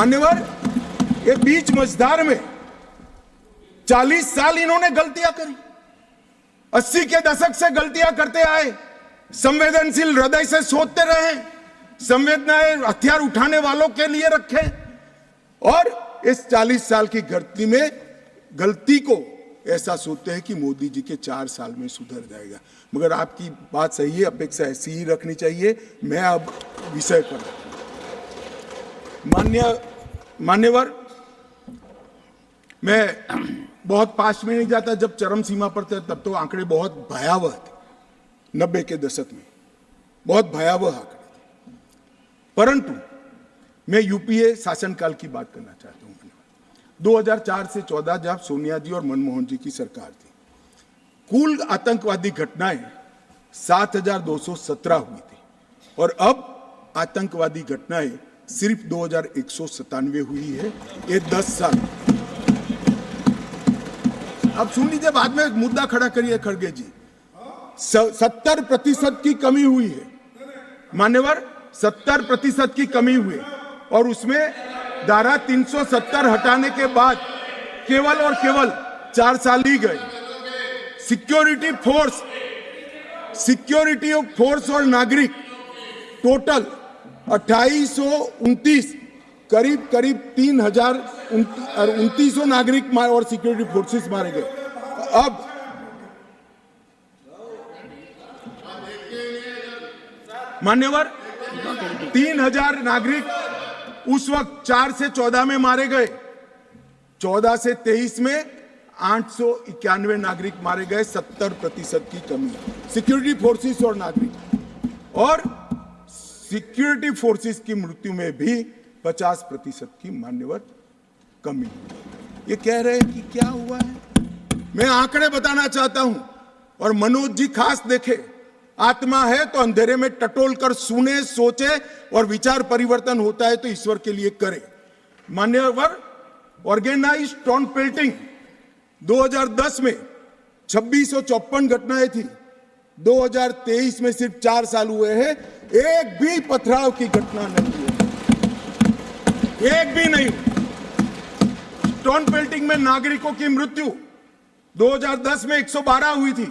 मान्यवर, ये बीच मझधार में 40 साल इन्होंने गलतियां करी, 80 के दशक से गलतियां करते आए, संवेदनशील हृदय से सोचते रहे, संवेदनाएं हथियार उठाने वालों के लिए रखे, और इस 40 साल की गलती को ऐसा सोचते हैं कि मोदी जी के 4 साल में सुधर जाएगा। मगर आपकी बात सही है, अपेक्षा ऐसी ही रखनी चाहिए। मैं अब विषय पर, मान्यवर, मैं बहुत पास में नहीं जाता। जब चरम सीमा पर थे तब तो आंकड़े बहुत भयावह थे, 90 के दशक में बहुत भयावह आंकड़े थे। परंतु मैं यूपीए शासनकाल की बात करना चाहता हूं। 2004 से 14 जब सोनिया जी और मनमोहन जी की सरकार थी, कुल आतंकवादी घटनाएं 7,217 हुई थी, और अब आतंकवादी घटनाएं सिर्फ 2,197 हुई है। ये 10 साल। अब सुन लीजिए, बाद में मुद्दा खड़ा करिए खड़गे जी। 70% की कमी हुई है मान्यवर, 70% की कमी हुई, और उसमें धारा 370 हटाने के बाद केवल और केवल 4 साल ही गए। सिक्योरिटी फोर्स और नागरिक टोटल 2829, करीब 3,2900 नागरिक और सिक्योरिटी फोर्सेस मारे गए। अब मान्यवर, 3,000 नागरिक उस वक्त 4 से 14 में मारे गए, 14 से 23 में 891 नागरिक मारे गए। 70% की कमी सिक्योरिटी फोर्सेस और नागरिक, और सिक्योरिटी फोर्सेस की मृत्यु में भी 50% की मान्यवर कमी। ये कह रहे हैं कि क्या हुआ है, मैं आंकड़े बताना चाहता हूं, और मनोज जी खास देखे। आत्मा है तो अंधेरे में टटोल कर सुने, सोचे, और विचार परिवर्तन होता है तो ईश्वर के लिए करे। मान्यवर, ऑर्गेनाइज्ड टाउन पेल्टिंग 2010 में 2654 घटनाएं थी, 2023 में सिर्फ 4 साल हुए हैं, एक भी पथराव की घटना नहीं हुई, एक भी नहीं। टाउन पेल्टिंग में नागरिकों की मृत्यु 2010 में 112 हुई थी,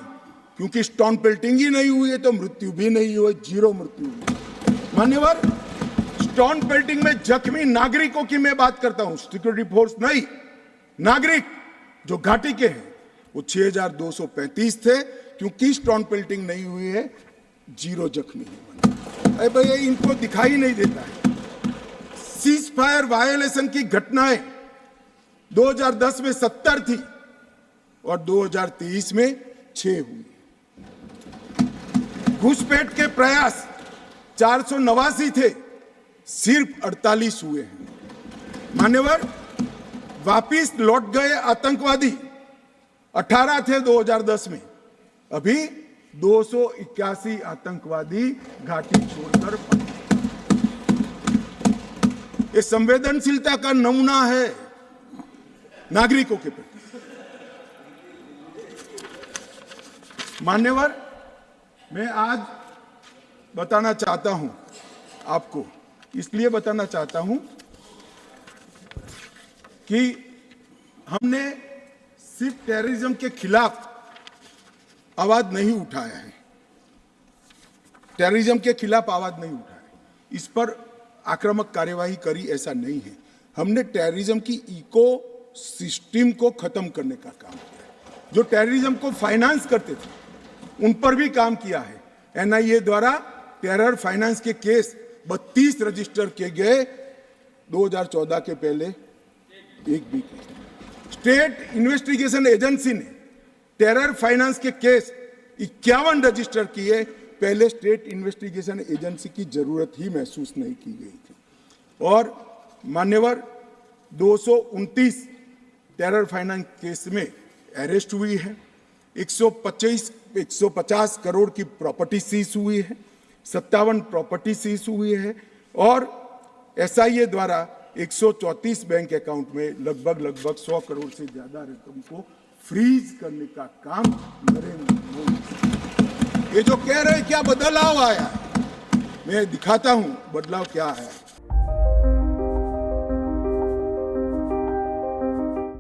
क्योंकि स्टोन पेल्टिंग ही नहीं हुई है तो मृत्यु भी नहीं हुई, 0 मृत्यु हुई। मान्यवर, स्टोन पेल्टिंग में जख्मी नागरिकों की मैं बात करता हूं, सिक्योरिटी फोर्स नहीं, नागरिक जो घाटी के हैं, वो 6,235 थे, क्योंकि स्टोन पेल्टिंग नहीं हुई है, 0 जख्मी है। अरे भैया, इनको दिखाई नहीं देता है। सीज फायर वायोलेशन की घटनाएं 2010 में 70 थी, और 2023 में 6 हुई। घुसपैठ के प्रयास 489 थे, सिर्फ 48 हुए हैं। मान्यवर, वापिस लौट गए आतंकवादी 18 थे 2010 में, अभी 281 आतंकवादी घाटी छोड़कर पड़े। ये संवेदनशीलता का नमूना है नागरिकों के प्रति। मान्यवर, मैं आज बताना चाहता हूं आपको, इसलिए बताना चाहता हूं कि हमने सिर्फ टेररिज्म के खिलाफ आवाज नहीं उठाया है, टेररिज्म के खिलाफ आवाज नहीं उठाया, इस पर आक्रामक कार्यवाही करी, ऐसा नहीं है। हमने टेररिज्म की इको सिस्टम को खत्म करने का काम किया। जो टेररिज्म को फाइनेंस करते थे उन पर भी काम किया है। एनआईए द्वारा टेरर फाइनेंस के केस 32 रजिस्टर किए गए, 2014 के पहले एक भी केस। स्टेट इन्वेस्टिगेशन एजेंसी ने टेरर फाइनेंस के केस 51 रजिस्टर किए, पहले स्टेट इन्वेस्टिगेशन एजेंसी की जरूरत ही महसूस नहीं की गई थी। और मान्यवर, 229 टेरर फाइनेंस केस में अरेस्ट हुई है, 150 करोड़ की प्रॉपर्टी सीज हुई है, 57 प्रॉपर्टी सीज हुई है, और एसआईए द्वारा 134 बैंक अकाउंट में लगभग 100 करोड़ से ज्यादा रकम को फ्रीज करने का काम नरेंद्र मोदी। ये जो कह रहे हैं क्या बदलाव आया, मैं दिखाता हूं बदलाव क्या है।